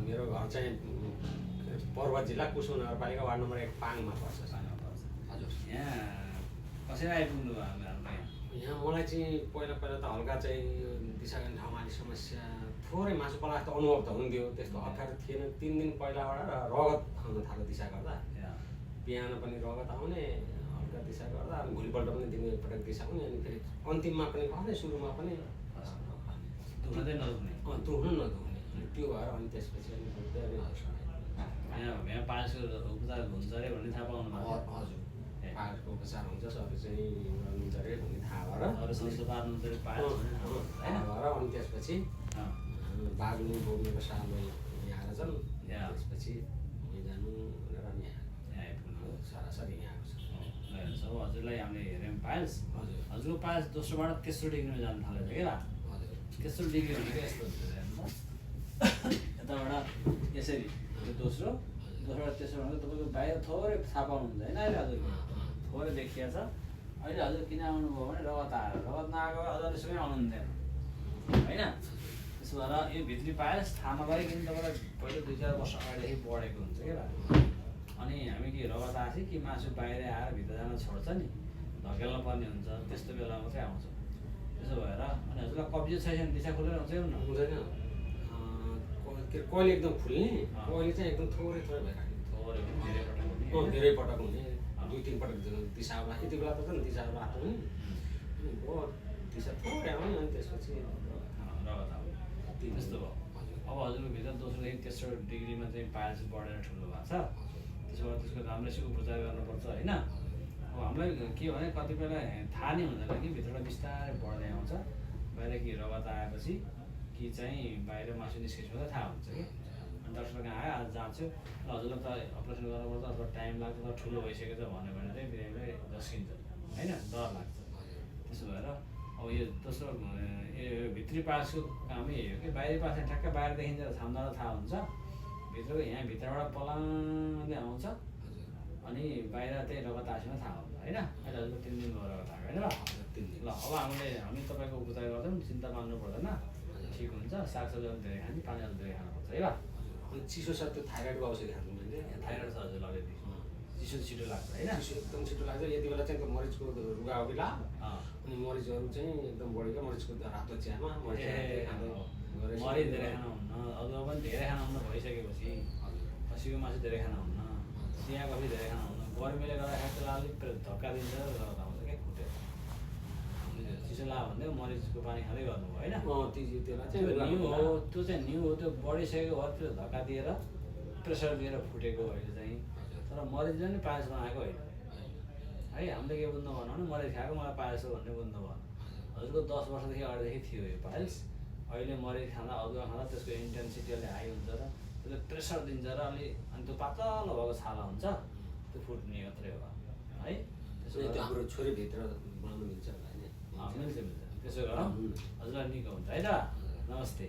मेरो घर चाहिँ पर्वत जिल्ला कुसुम नगरपालिका वार्ड नम्बर 1 पाङमा पर्छ। हजुर। यहाँ कसरी आइपुग्नु भयो हाम्रो यहाँ मलाई चाहिँ पहिला त हल्का चाहिँ दिशा गर्ने ठाउँमा अलिक समस्या थोरै मासु पलास त अनुभव त हुन्थ्यो, त्यस्तो अप्ठ्यारो थिएन। 3 दिन पहिलाबाट रगत आउन थाल्यो दिशा गर्दा, बिहान पनि रगत आउने, हल्का दिशा गर्दा, अनि भोलिपल्ट पनि दिने एकपटक दिशा आउने, अनि फेरि अन्तिममा पनि खने, सुरुमा पनि दुख्दै नदुख्ने दुख्नु नदुख्ने, अनि त्यो भएर अनि त्यसपछि अनि यहाँ पासको उपचार हुन्छ अरे भन्ने थाहा पाउनु भयो? हजुर, पाहाडको उपचार हुन्छ, सबै चाहिँ गर्नुहुन्छ अरे भन्ने थाहा भएर अरू संस्था पार्नुहुन्छ अरे भएर अनि त्यसपछि बाग्लु बोक्नेको सालमा यहाँ आएर छन्, त्यसपछि जानु भनेर अनि यहाँ आइपुग्नु सरासरी यहाँ आएको छ। हजुरलाई हामीले हेऱ्यौँ पायल्स। हजुरको पायल्स दोस्रोबाट तेस्रो डिग्रीमा जानु थालेको क्या। तेस्रो डिग्री भनेको यस्तो हुन्छ यताबाट यसरी दोस्रोबाट तेस्रो भनेको तपाईँको बाहिर थोरै थाहा पाउनुहुन्छ होइन? अहिले हजुरको थोरै देखिया छ। अहिले हजुर किन आउनुभयो भने रगत आएर, रगत नआएको हजुरले सँगै आउनुहुन्थेन होइन? त्यसो भएर यो भित्री पायल्स थाहा नभइकन तपाईँलाई पहिलो 2-4 वर्ष अगाडिदेखि बढेको हुन्छ क्या। अनि हामी के रगत आएपछि कि मासु बाहिर आएर भित्र जान छोड्छ नि, धकेल्न पर्ने हुन्छ, त्यस्तो बेला मात्रै आउँछ। त्यसो भएर अनि हजुरलाई कब्जियत छैन, दिशा खुलेर हुन्छ कि हुँदैन? कहिले एकदम फुल्ने, कहिले चाहिँ एकदम थोरै भइरहेको, धेरै पटक हुने, 2-3 पटक दिशाहरू यति बेला त नि दिशाहरू आएको नि हो, दिशा थोरै आउने, अनि त्यसपछि रगत आउने त्यस्तो भयो। अब हजुरको भित्र दोस्रोदेखि तेस्रो डिग्रीमा चाहिँ पायल्स बढेर ठुलो भएको छ। त्यसो भएर त्यसको राम्रैसँग उपचार गर्नुपर्छ होइन? अब हामीलाई के भने कतिपयलाई थाहा नै हुँदैन कि भित्रबाट बिस्तारै बढ्दै आउँछ, बाहिर कि रगत आएपछि कि चाहिँ बाहिर मासु निस्केपछि मात्रै थाहा हुन्छ कि। अनि डाक्टर कहाँ आयो, आज जान्छु ल हजुरलाई त अपरेसन गर्नुपर्छ अथवा टाइम लाग्छ अथवा ठुलो भइसकेको छ भन्यो भने चाहिँ बिरामीलाई झस्किन्छ होइन, डर लाग्छ। त्यसो भएर अब यो दोस्रो यो भित्री पासको कामै यही हो कि बाहिरी पास ठ्याक्क बाहिर देखिन्छ, छाम्दा थाहा हुन्छ, भित्रको यहाँ भित्रबाट पलाउँदै आउँछ, अनि बाहिर चाहिँ रगत आएपछि थाहा हुन्छ होइन? अहिले हजुरको 3 दिन भयो रगत आएको होइन? ल अब हामी तपाईँको उपचार गर्छौँ, चिन्ता मान्नु पर्दैन, ठिक हुन्छ। सागसब्जीहरू धेरै खाने, पानीहरू धेरै खानुपर्छ है। अनि चिसो छ त्यो थाइरोइडको औषधि खानु मैले, थाइरोइड छ हजुर लगेदेखि चिसो छिटो लाग्छ होइन? चिसो एकदम छिटो लाग्छ। यति बेला चाहिँ मरिचको रुगा हो कि ला, अनि मरिचहरू चाहिँ एकदम बढेको, मरिचको रातो चियामा मरिच धेरै खानु हुन्न, अदुवा पनि धेरै खानु हुन्न, भइसकेपछि खसीको मासु धेरै खानु हुन्न, चिया कफी धेरै खानु हुन्न। गर्मीले गर्दाखेरि त्यसलाई अलिक धक्का दिन्छ र रगत आउँछ क्या फुटेर। चिसो लाग्यो भने मरिचको पानी खाँदै गर्नु भयो होइन? त्यो न्यू हो, त्यो चाहिँ न्यू हो, त्यो बढिसकेको भएर त्यो धक्का दिएर प्रेसर दिएर फुटेको अहिले चाहिँ। तर मरिचले नि पायल्स बनाएको होइन है। हामीले के बुझ्नु भनौँ भने मरिच खाएको मलाई पायल्स हो भन्ने बुझ्नु भयो। हजुरको 10 वर्षदेखि अगाडिदेखि थियो यो पायल्स। अहिले मरिच खाँदा अदुवा खाँदा त्यसको इन्टेन्सिटी अलि हाई हुन्छ र त्यसले प्रेसर दिन्छ र अनि त्यो पातलो भएको छाला हुन्छ, त्यो फुट्ने मात्रै हो है। त्यसो त्यो हाम्रो छोरीभित्र बनाउनु मिल्छ मिल्छ। त्यसो गरौँ, हजुरलाई निको हुन्छ है त। नमस्ते।